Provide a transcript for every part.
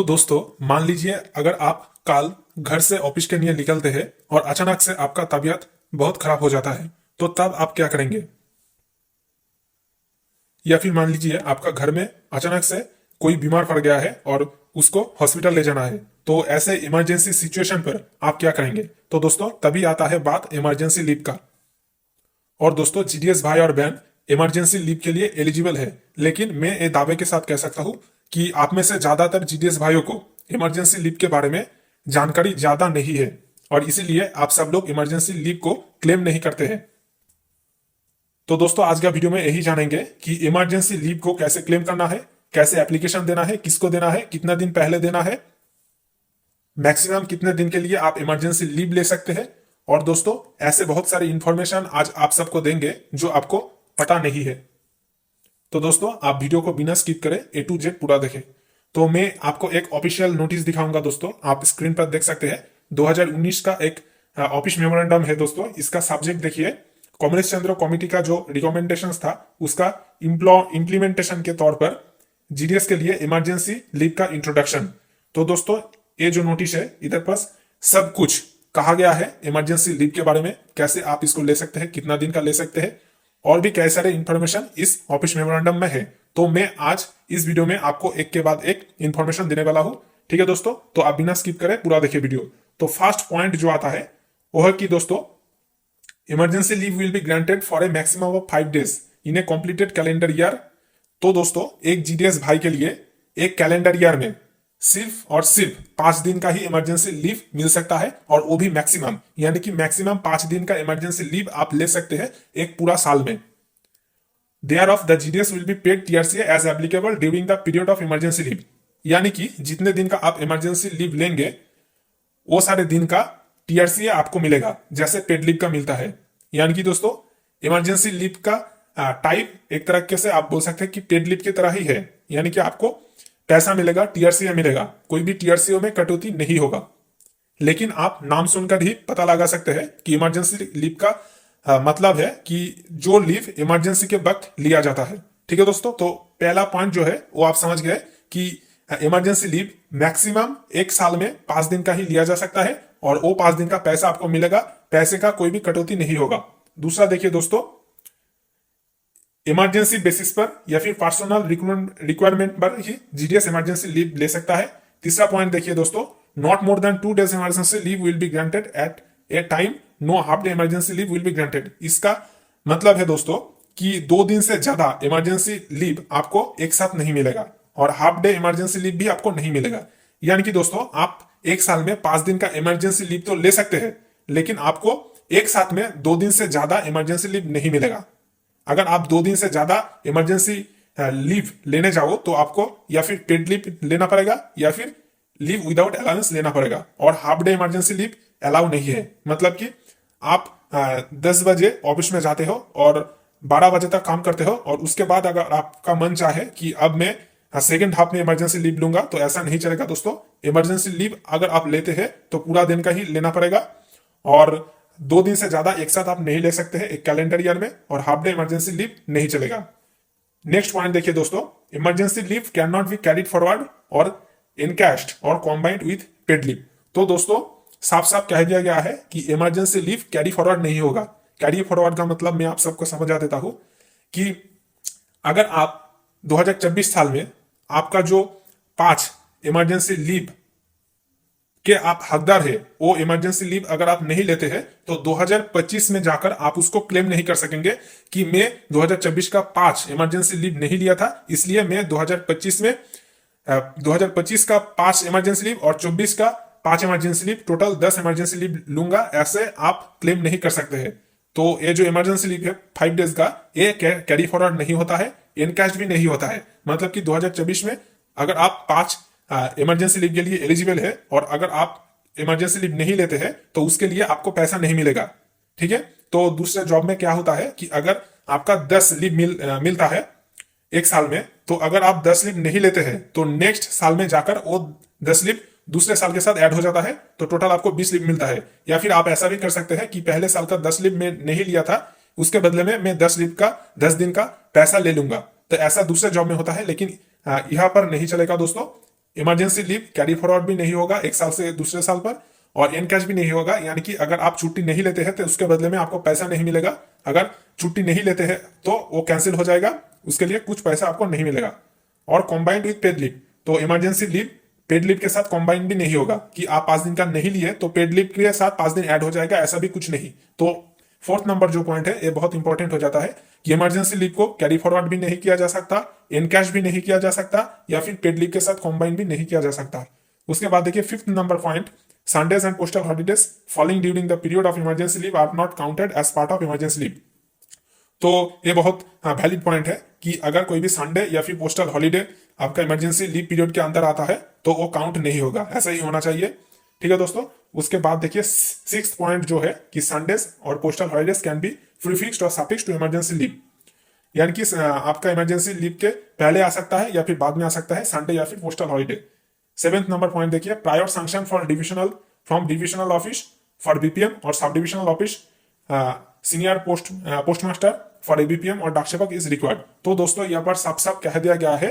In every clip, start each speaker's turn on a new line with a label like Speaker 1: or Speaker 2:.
Speaker 1: तो दोस्तों मान लीजिए अगर आप कल घर से ऑफिस के लिए निकलते हैं और अचानक से आपका तबीयत बहुत खराब हो जाता है, तो तब आप क्या करेंगे? या फिर मान लीजिए आपका घर में अचानक से कोई बीमार पड़ गया है और उसको हॉस्पिटल ले जाना है, तो ऐसे इमरजेंसी सिचुएशन पर आप क्या करेंगे? तो दोस्तों तभी आता है बात इमरजेंसी लीव का। और दोस्तों जीडीएस भाई और बहन इमरजेंसी लीव के लिए एलिजिबल है, लेकिन मैं ये दावे के साथ कह सकता हूं कि आप में से ज्यादातर जीडीएस भाइयों को इमरजेंसी लीव के बारे में जानकारी ज्यादा नहीं है और इसीलिए आप सब लोग इमरजेंसी लीव को क्लेम नहीं करते हैं। तो दोस्तों आज का वीडियो में यही जानेंगे कि इमरजेंसी लीव को कैसे क्लेम करना है, कैसे एप्लीकेशन देना है, किसको देना है, कितना दिन पहले देना है, मैक्सिमम कितने दिन के लिए आप इमरजेंसी लीव ले सकते हैं। और दोस्तों ऐसे बहुत सारे इंफॉर्मेशन आज आप सबको देंगे जो आपको पता नहीं है। तो दोस्तों आप वीडियो को बिना स्किप करें ए टू जेड पूरा देखें। तो मैं आपको एक ऑफिशियल नोटिस दिखाऊंगा दोस्तों, आप स्क्रीन पर देख सकते हैं। 2019 का एक ऑफिस मेमोरेंडम है दोस्तों। इसका सब्जेक्ट देखिए, कॉमरेड चंद्र कमेटी का जो रिकमेंडेशंस था उसका इम्प्लीमेंटेशन के तौर पर जीडीएस के लिए इमरजेंसी लीव का इंट्रोडक्शन। तो दोस्तों ये जो नोटिस है इधर पर सब कुछ कहा गया है इमरजेंसी लीव के बारे में, कैसे आप इसको ले सकते हैं, कितना दिन का ले सकते हैं, और भी कई सारे इंफॉर्मेशन इस ऑफिस मेमोरेंडम में है। तो मैं आज इस वीडियो में आपको एक के बाद एक इंफॉर्मेशन देने वाला हूं। ठीक है दोस्तों, तो आप बिना स्किप करें पूरा देखिए वीडियो। तो फर्स्ट पॉइंट जो आता है वो है कि दोस्तों emergency leave will be granted for a maximum of 5 days in A completed calendar year. तो दोस्तों एक जीडीएस भाई के लिए एक कैलेंडर ईयर में सिर्फ और सिर्फ 5 दिन का ही इमरजेंसी लीव मिल सकता है, और वो भी मैक्सिमम, यानी कि मैक्सिमम 5 दिन का इमरजेंसी लीव आप ले सकते हैं एक पूरा साल में। Their of the GDS will be paid TRCA as applicable during the period of emergency leave. यानी कि जितने दिन का आप इमरजेंसी लीव लेंगे वो सारे दिन का टीआरसीए आपको मिलेगा, जैसे पेड लीव का मिलता है। यानी कि दोस्तों इमरजेंसी लीव का टाइप एक तरह से आप बोल सकते हैं कि पेड लीव की तरह ही है, यानी कि आपको पैसा मिलेगा, टीआरसीए मिलेगा, कोई भी टीआरसीए में कटौती नहीं होगा। लेकिन आप नाम सुनकर ही पता लगा सकते हैं कि इमरजेंसी लीव का मतलब है कि जो लीव इमरजेंसी के वक्त लिया जाता है। ठीक है दोस्तों, तो पहला पॉइंट जो है वो आप समझ गए कि इमरजेंसी लीव मैक्सिमम एक साल में 5 दिन का ही लिया जा सकता है, और वो 5 दिन का पैसा आपको मिलेगा, पैसे का कोई भी कटौती नहीं होगा। दूसरा देखिए दोस्तों, इमरजेंसी बेसिस पर या फिर पर्सनल रिक्वायरमेंट पर ही जीडीएस इमरजेंसी लीव ले सकता है। तीसरा पॉइंट देखिए दोस्तों, not more than 2 days emergency leave will be granted at a time, no half day emergency leave will be granted. इसका मतलब है दोस्तों कि 2 दिन से ज्यादा इमरजेंसी लीव आपको एक साथ नहीं मिलेगा, और हाफ डे इमरजेंसी लीव भी आपको नहीं मिलेगा। यानी कि दोस्तों आप एक साल में 5 दिन का इमरजेंसी लीव तो ले सकते हैं, लेकिन आपको एक साथ में 2 दिन से ज्यादा इमरजेंसी लीव नहीं मिलेगा। अगर आप 2 दिन से ज्यादा इमरजेंसी लीव लेने जाओ तो आपको या फिर पेड लीव लेना पड़ेगा या फिर लीव विदाउट अलाउंस लेना पड़ेगा, और half day emergency leave allow नहीं है। मतलब कि आप 10 बजे ऑफिस में जाते हो और 12 बजे तक काम करते हो, और उसके बाद अगर आपका मन चाहे कि अब मैं सेकेंड हाफ में इमरजेंसी लीव लूंगा, तो ऐसा नहीं चलेगा दोस्तों। इमरजेंसी लीव अगर आप लेते हैं तो पूरा दिन का ही लेना पड़ेगा, और 2 दिन से ज्यादा एक साथ आप नहीं ले सकते हैं एक कैलेंडर ईयर में, और हाफ डे इमरजेंसी लीव नहीं चलेगा। नेक्स्ट पॉइंट देखिए दोस्तों, emergency leave can not be carried forward और इनकैश्ड और कॉम्बाइंड विथ पेड लीव। तो दोस्तों साफ साफ कह दिया गया है कि इमरजेंसी लीव कैरी फॉरवर्ड नहीं होगा। कैरी फॉरवर्ड का मतलब मैं आप सबको समझा देता हूं कि अगर आप 2024 साल में आपका जो 5 इमरजेंसी लीव के आप हकदार है, वो इमरजेंसी लीव अगर आप नहीं लेते हैं तो 2025 में जाकर आप उसको क्लेम नहीं कर सकेंगे कि मैं 2024 का 5 इमरजेंसी लीव नहीं लिया था, इसलिए मैं 2025 में 2025 का 5 इमरजेंसी लीव और 24 का 5 emergency leave, total 10 emergency leave लूंगा, ऐसे आप क्लेम नहीं कर सकते हैं। तो ये जो इमरजेंसी लीव है 5 डेज का, ये कैरी फॉरवर्ड नहीं होता है, इनकैश भी नहीं होता है। मतलब कि 2024 में अगर आप 5 इमरजेंसी लीव के लिए एलिजिबल है और अगर आप इमरजेंसी लीव नहीं लेते हैं तो उसके लिए आपको पैसा नहीं मिलेगा। ठीक है, तो दूसरे जॉब में क्या होता है कि अगर आपका 10 लीव मिलता है एक साल में, तो अगर आप 10 लीव नहीं लेते हैं तो नेक्स्ट साल में जाकर वो 10 लीव दूसरे साल के साथ ऐड हो जाता है, तो टोटल आपको 20 लीव मिलता है। या फिर आप ऐसा भी कर सकते हैं कि पहले साल का 10 लीव में नहीं लिया था, उसके बदले में मैं 10 लीव का 10 दिन का पैसा ले लूंगा। तो ऐसा दूसरे जॉब में होता है, लेकिन यहाँ पर नहीं चलेगा दोस्तों। इमरजेंसी लीव कैरी फॉरवर्ड भी नहीं होगा एक साल से दूसरे साल पर, और एनकैश भी नहीं होगा, यानी कि अगर आप छुट्टी नहीं लेते हैं तो उसके बदले में आपको पैसा नहीं मिलेगा। अगर छुट्टी नहीं लेते हैं तो वो कैंसिल हो जाएगा, उसके लिए कुछ पैसा आपको नहीं मिलेगा। और कॉम्बाइंड विद पेड लीव, तो इमरजेंसी लीव पेड लीव के साथ कॉम्बाइंड भी नहीं होगा कि आप 5 दिन का नहीं लिए तो पेड लीव के साथ 5 दिन ऐड हो जाएगा, ऐसा भी कुछ नहीं। तो फोर्थ नंबर जो पॉइंट है ये बहुत इंपॉर्टेंट हो जाता है कि इमरजेंसी लीव को कैरी फॉरवर्ड भी नहीं किया जा सकता, इनकैश भी नहीं किया जा सकता, या फिर पेड लीव के साथ कॉम्बाइन भी नहीं किया जा सकता। उसके बाद देखिए fifth number point, Sundays and postal holidays falling during the period of emergency leave are not counted as part of emergency leave. तो ये बहुत वैलिड पॉइंट है कि अगर कोई भी संडे या फिर पोस्टल हॉलीडे आपका इमरजेंसी लीव पीरियड के अंदर आता है तो वो काउंट नहीं होगा, ऐसा ही होना चाहिए। ठीक है दोस्तों। उसके बाद देखिए सिक्स्थ पॉइंट जो है कि संडेज और postal holidays can be prefixed और सफिक्स्ड टू इमरजेंसी लीव, यानी कि आपका इमरजेंसी लीव के पहले आ सकता है या फिर बाद में आ सकता है, संडे या फिर postal holiday. Seventh number point देखिए, prior sanction for divisional from divisional office for BPM और sub divisional office senior postmaster for ABPM और डाक सेवक इज रिक्वायर्ड। तो दोस्तों यहाँ पर साफ साफ कह दिया गया है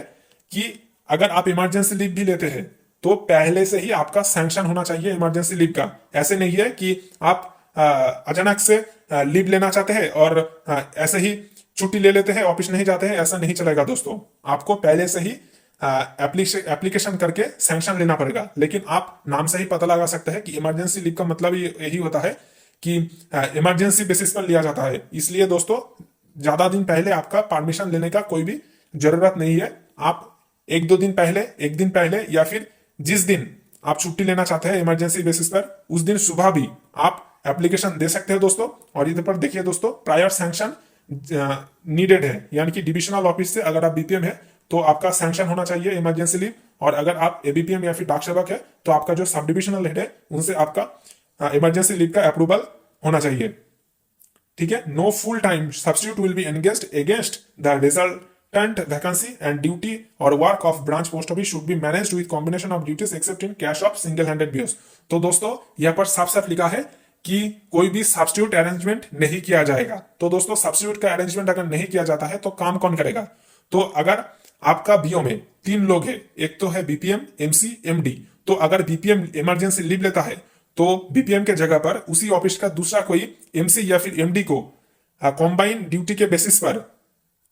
Speaker 1: कि अगर आप इमरजेंसी लीव भी लेते हैं तो पहले से ही आपका सैंक्शन होना चाहिए इमरजेंसी लीव का। ऐसे नहीं है कि आप अचानक से लीव लेना चाहते हैं और ऐसे ही छुट्टी ले लेते हैं, ऑफिस नहीं जाते हैं, ऐसा नहीं चलेगा दोस्तों। आपको पहले से ही एप्लीकेशन करके सैंक्शन लेना पड़ेगा। लेकिन आप नाम से ही पता लगा सकते हैं कि इमरजेंसी लीव का मतलब यही होता है कि इमरजेंसी बेसिस पर लिया जाता है। इसलिए दोस्तों ज्यादा दिन पहले आपका परमिशन लेने का कोई भी जरूरत नहीं है। आप एक दिन पहले या फिर जिस दिन आप छुट्टी लेना चाहते हैं इमरजेंसी बेसिस पर उस दिन सुबह भी आप एप्लीकेशन दे सकते हैं दोस्तों। और इधर पर देखिए दोस्तों, प्रायर सैंक्शन नीडेड है, यानी कि डिविजनल ऑफिस से अगर आप बीपीएम है तो आपका सैंक्शन होना चाहिए इमरजेंसी लीव, और अगर आप एबीपीएम या फिर डाक सेवक है तो आपका जो सब डिविजनल हेड है उनसे आपका इमरजेंसी लीव का अप्रूवल होना चाहिए। ठीक है। No full time substitute will be engaged against the resultant vacancy and duty और work of branch post office should be managed with combination of duties except in case of single handed BOs. तो दोस्तों यहाँ पर साफ साफ लिखा है कि कोई भी सब्स्टिट्यूट अरेंजमेंट नहीं किया जाएगा। तो दोस्तों सब्स्टिट्यूट का अरेंजमेंट अगर नहीं किया जाता है तो काम कौन करेगा? तो अगर आपका बीओ में 3 लोग हैं, एक तो है बीपीएम, एमसी, एमडी, तो अगर बीपीएम इमरजेंसी लीव लेता है तो बीपीएम के जगह पर उसी ऑफिस का दूसरा कोई एमसी या फिर एमडी को कॉम्बाइन ड्यूटी के बेसिस पर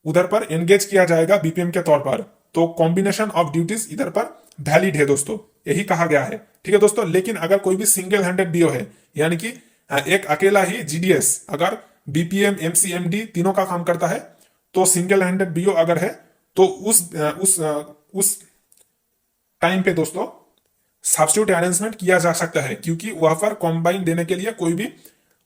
Speaker 1: उधर पर एंगेज किया जाएगा बीपीएम के तौर पर। तो कॉम्बिनेशन ऑफ ड्यूटीज इधर पर वैलिड है दोस्तों, यही कहा गया है। ठीक है दोस्तों। लेकिन अगर कोई भी सिंगल हैंडेड बीओ है, यानी कि एक अकेला ही जीडीएस अगर बीपीएम, एमसी, एमडी तीनों का काम करता है, तो सिंगल हैंडेड बीओ अगर है तो उस टाइम पे दोस्तों सब्स्टिट्यूट अरेंजमेंट किया जा सकता है, क्योंकि वहां पर कॉम्बाइन देने के लिए कोई भी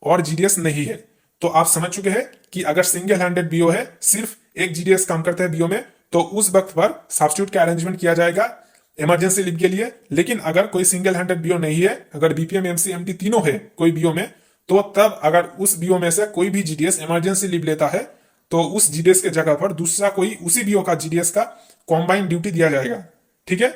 Speaker 1: और जीडीएस नहीं है। तो आप समझ चुके हैं कि अगर सिंगल हैंडेड बीओ है, सिर्फ एक जीडीएस काम करता है बीओ में, तो उस वक्त पर सब्स्टिट्यूट का अरेंजमेंट किया जाएगा इमरजेंसी लीव के लिए। लेकिन अगर कोई सिंगल हैंडेड बीओ नहीं है, अगर बीपीएम, एमसी, एमटी तीनों है कोई बीओ में, तो तब अगर उस बीओ में से कोई भी जीडीएस इमरजेंसी लीव लेता है तो उस जीडीएस के जगह पर दूसरा कोई उसी बीओ का जीडीएस का कॉम्बाइन ड्यूटी दिया जाएगा। ठीक है।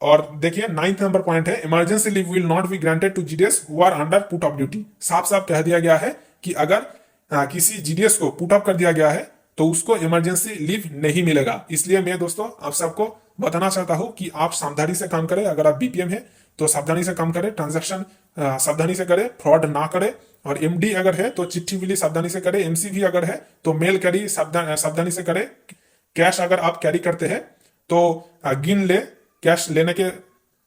Speaker 1: और देखिए 9th नंबर पॉइंट है, emergency leave will not be granted to GDS who are under put off duty. साफ साफ कह दिया गया है कि अगर किसी जीडीएस को पुट अप कर दिया गया है तो उसको इमरजेंसी लीव नहीं मिलेगा। इसलिए मैं दोस्तों आप सबको बताना चाहता हूं कि आप सावधानी से काम करें। अगर आप बीपीएम है तो सावधानी से काम करें, ट्रांजैक्शन सावधानी से करें, फ्रॉड ना करें। और एमडी अगर है तो चिट्ठी विली सावधानी से करें, एमसी भी अगर है तो मेल कैरी सावधानी से करें। कैश अगर आप कैरी करते हैं तो गिन ले कैश लेने के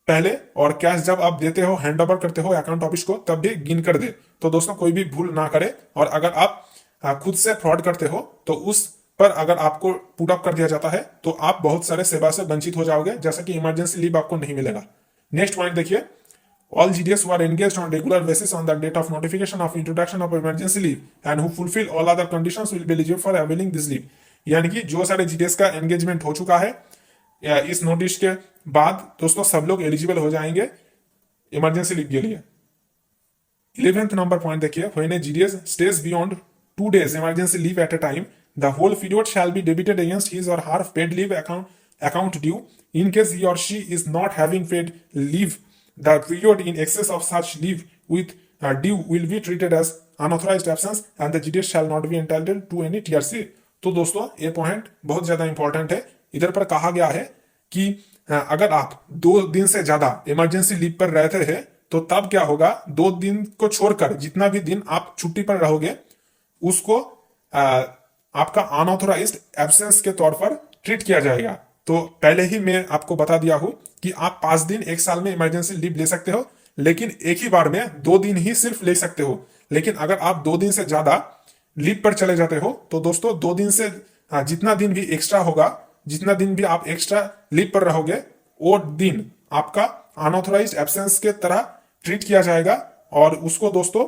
Speaker 1: पहले, और कैश जब आप देते हो, हैंड ओवर करते हो अकाउंट ऑफिस को, तब भी गिन कर दे। तो दोस्तों कोई भी भूल ना करे। और अगर आप खुद से फ्रॉड करते हो तो उस पर अगर आपको पुट अप कर दिया जाता है तो आप बहुत सारे सेवा से वंचित हो जाओगे, जैसे कि इमरजेंसी लीव आपको नहीं मिलेगा। नेक्स्ट पॉइंट देखिए, all GDS who are engaged on regular basis on the date of notification of introduction of emergency leave and who fulfill all other conditions will be eligible for availing this leave। यानी कि जो सारे GDS का engagement हो चुका है इस notice के बाद दोस्तों सब लोग एलिजिबल हो जाएंगे इमरजेंसी लीव के लिए। 11th नंबर पॉइंट देखिए, when a GDS stays beyond 2 days emergency leave at a time, the whole period shall be debited against his or her paid leave account due. In case he or she is not having paid leave, the period in excess of such leave with due will be treated as unauthorized absence and the GDS shall not be entitled to any TRC। तो दोस्तों ये point बहुत ज्यादा important है। इधर पर कहा गया है कि अगर आप 2 दिन से ज्यादा इमरजेंसी लीव पर रहते हैं तो तब क्या होगा, 2 दिन को छोड़कर जितना भी दिन आप छुट्टी पर रहोगे उसको आपका अनऑथोराइज्ड एब्सेंस के तौर पर ट्रीट किया जाएगा। तो पहले ही मैं आपको बता दिया हूं कि आप 5 दिन एक साल में इमरजेंसी लीव ले सकते हो, लेकिन एक ही बार में 2 दिन ही सिर्फ ले सकते हो। लेकिन अगर आप 2 दिन से ज्यादा लीव पर चले जाते हो तो दोस्तों 2 दिन से जितना दिन भी एक्स्ट्रा होगा, जितना दिन भी आप एक्स्ट्रा लीव पर रहोगे वो दिन आपका अनऑथोराइज्ड एब्सेंस के तरह ट्रीट किया जाएगा और उसको दोस्तों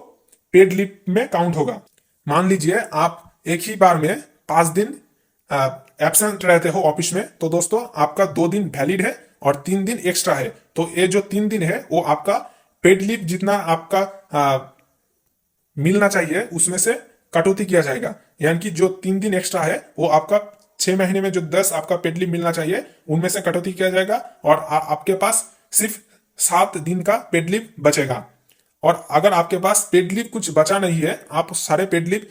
Speaker 1: पेड लीव में काउंट होगा। मान लीजिए आप एक ही बार में 5 दिन एब्सेंट रहते हो ऑफिस में, तो दोस्तों आपका 2 दिन वैलिड है और 3 दिन एक्स्ट्रा है। तो ये जो 3 दिन है वो आपका पेड लीव जितना आपका मिलना चाहिए उसमें से कटौती किया जाएगा। यानी कि जो 3 दिन एक्स्ट्रा है वो आपका 6 महीने में जो 10 आपका पेड लीव मिलना चाहिए उनमें से कटौती किया जाएगा और आपके पास सिर्फ 7 दिन का पेड लीव बचेगा। और अगर आपके पास पेड लीव कुछ बचा नहीं है, आप सारे पेड लीव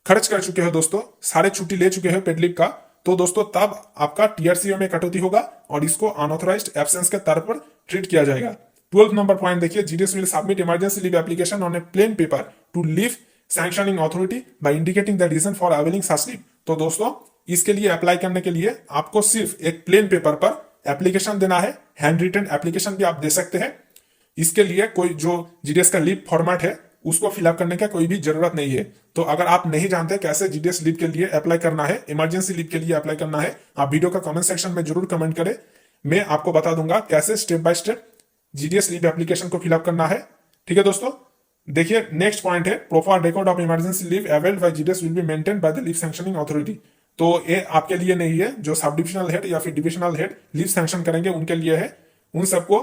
Speaker 1: खर्च कर चुके हो दोस्तों, सारे छुट्टी ले चुके हो पेड लीव का, तो दोस्तों तब आपका टीआरसीओ में कटौती होगा और इसको अनऑथोराइज्ड एब्सेंस के तौर पर ट्रीट किया जाएगा। 12 नंबर पॉइंट देखिए, GDS will submit emergency leave application on a plain paper to leave sanctioning authority by indicating the reason for availing such leave. तो दोस्तों इसके लिए अप्लाई करने के लिए आपको सिर्फ एक प्लेन पेपर पर एप्लीकेशन देना है। हैंड रिटन एप्लीकेशन भी आप दे सकते हैं। इसके लिए कोई जो जीडीएस का लीव फॉर्मेट है उसको फिलअप करने का कोई भी जरूरत नहीं है। तो अगर आप नहीं जानते कैसे जीडीएस लीव के लिए अप्लाई करना है, इमरजेंसी लीव के लिए अप्लाई करना है, आप वीडियो का कमेंट सेक्शन में जरूर कमेंट करें। मैं आपको बता दूंगा कैसे step by step GDS leave application को फिलअप करना है। ठीक है दोस्तों, देखिए नेक्स्ट पॉइंट है, proper record of emergency leave availed bye GDS will be maintained by the leave sanctioning authority. तो ये आपके लिए नहीं है, जो सब डिविजनल हेड या फिर डिविजनल हेड लीव सैंक्शन करेंगे उनके लिए है। उन सबको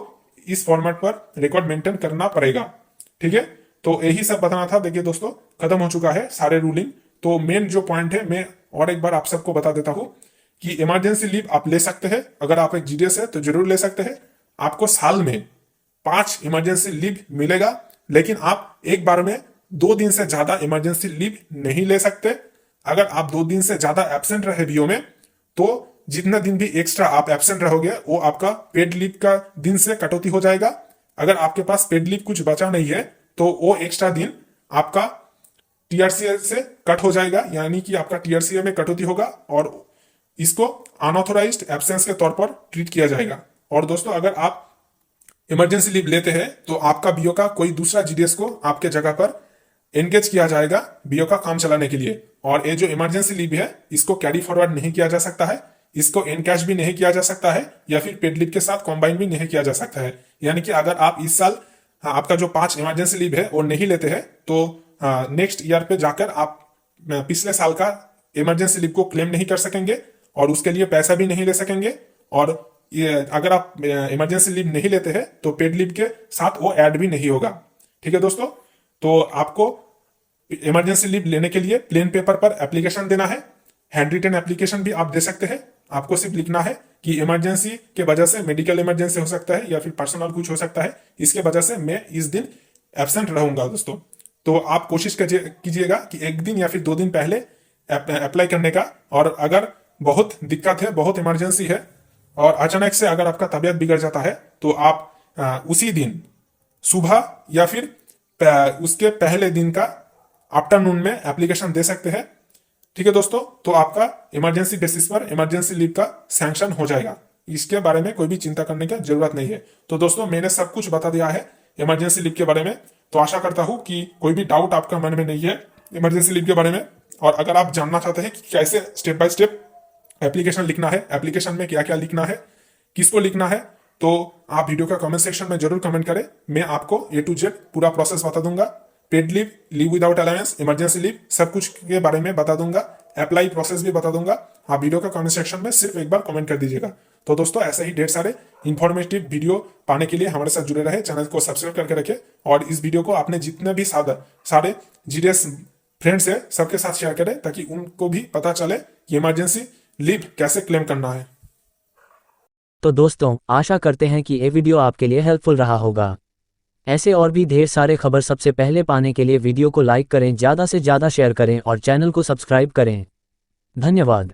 Speaker 1: इस फॉर्मेट पर रिकॉर्ड मेंटेन करना पड़ेगा। ठीक है, तो यही सब बताना था। देखिए दोस्तों खत्म हो चुका है सारे रूलिंग। तो मेन जो पॉइंट है मैं और एक बार आप सबको बता देता हूं कि इमरजेंसी लीव आप ले सकते हैं। अगर आप एक जीडीएस है तो जरूर ले सकते हैं। आपको साल में 5 इमरजेंसी लीव मिलेगा, लेकिन आप एक बार में 2 दिन से ज्यादा इमरजेंसी लीव नहीं ले सकते। अगर आप 2 दिन से ज्यादा एब्सेंट रहे बीओ में तो जितना दिन भी एक्स्ट्रा आप एब्सेंट रहोगे वो आपका पेड लीव का दिन से कटौती हो जाएगा। अगर आपके पास पेड लीव कुछ बचा नहीं है तो वो एक्स्ट्रा दिन आपका टीआरसीए से कट हो जाएगा, यानी कि आपका टीआरसीए में कटौती होगा और इसको अनऑथोराइज्ड एब्सेंस के तौर पर ट्रीट किया जाएगा। और दोस्तों अगर आप इमरजेंसी लीव लेते हैं तो आपका बीओ का कोई दूसरा जीडीएस को आपके जगह पर एंगेज किया जाएगा बीओ का काम चलाने के लिए। और ये जो इमरजेंसी लीव है इसको कैरी फॉरवर्ड नहीं किया जा सकता है, इसको एनकैश भी नहीं किया जा सकता है या फिर पेड लीव के साथ कॉम्बाइन भी नहीं किया जा सकता है। यानी कि अगर आप इस साल आपका जो 5 इमरजेंसी लीव है वो नहीं लेते हैं तो नेक्स्ट ईयर पे जाकर आप पिछले साल का इमरजेंसी लीव को क्लेम नहीं कर सकेंगे और उसके लिए पैसा भी नहीं ले सकेंगे। और अगर आप इमरजेंसी लीव नहीं लेते हैं तो पेड लीव के साथ वो ऐड भी नहीं होगा। ठीक है दोस्तों, तो आपको इमरजेंसी लीव लेने के लिए प्लेन पेपर पर एप्लीकेशन देना है। हैंड रिटन एप्लीकेशन भी आप दे सकते हैं। आपको सिर्फ लिखना है कि इमरजेंसी के वजह से, मेडिकल इमरजेंसी हो सकता है या फिर पर्सनल कुछ हो सकता है, इसके वजह से मैं इस दिन एब्सेंट रहूंगा दोस्तों। तो आप कोशिश कीजिएगा कि 1 दिन या फिर 2 दिन पहले अप्लाई करने का। और अगर बहुत दिक्कत है, बहुत इमरजेंसी है और अचानक से अगर आपका तबीयत बिगड़ जाता है तो आप उसी दिन सुबह या फिर उसके पहले दिन का आफ्टरनून में एप्लीकेशन दे सकते हैं। ठीक है दोस्तों, तो आपका इमरजेंसी बेसिस पर इमरजेंसी लीव का सैंक्शन हो जाएगा। इसके बारे में कोई भी चिंता करने की जरूरत नहीं है। तो दोस्तों मैंने सब कुछ बता दिया है इमरजेंसी लीव के बारे में। तो आशा करता हूं कि कोई भी डाउट आपका मन में नहीं है इमरजेंसी लीव के बारे में। और अगर आप जानना चाहते हैं कि कैसे स्टेप बाय स्टेप एप्लीकेशन लिखना है, एप्लीकेशन में क्या क्या लिखना है, किसको लिखना है, तो आप वीडियो का कमेंट सेक्शन में जरूर कमेंट करें। मैं आपको A to Z पूरा प्रोसेस बता दूंगा। Paid leave, leave without allowance, emergency leave, सब कुछ के बारे में बता दूंगा। अप्लाई प्रोसेस भी बता दूंगा। आप वीडियो का कमेंट सेक्शन में सिर्फ एक बार कमेंट कर दीजिएगा। तो दोस्तों ऐसे ही ढेर सारे इंफॉर्मेटिव वीडियो पाने के लिए हमारे साथ जुड़े रहे, चैनल को सब्सक्राइब करके रखें और इस वीडियो को आपने जितने भी सारे जीडीएस फ्रेंड्स है सबके साथ शेयर करें ताकि उनको भी पता चले कि इमरजेंसी लीव कैसे क्लेम करना है।
Speaker 2: तो दोस्तों आशा करते हैं कि ये वीडियो आपके लिए हेल्पफुल रहा होगा। ऐसे और भी ढेर सारे खबर सबसे पहले पाने के लिए वीडियो को लाइक करें, ज़्यादा से ज़्यादा शेयर करें और चैनल को सब्सक्राइब करें। धन्यवाद।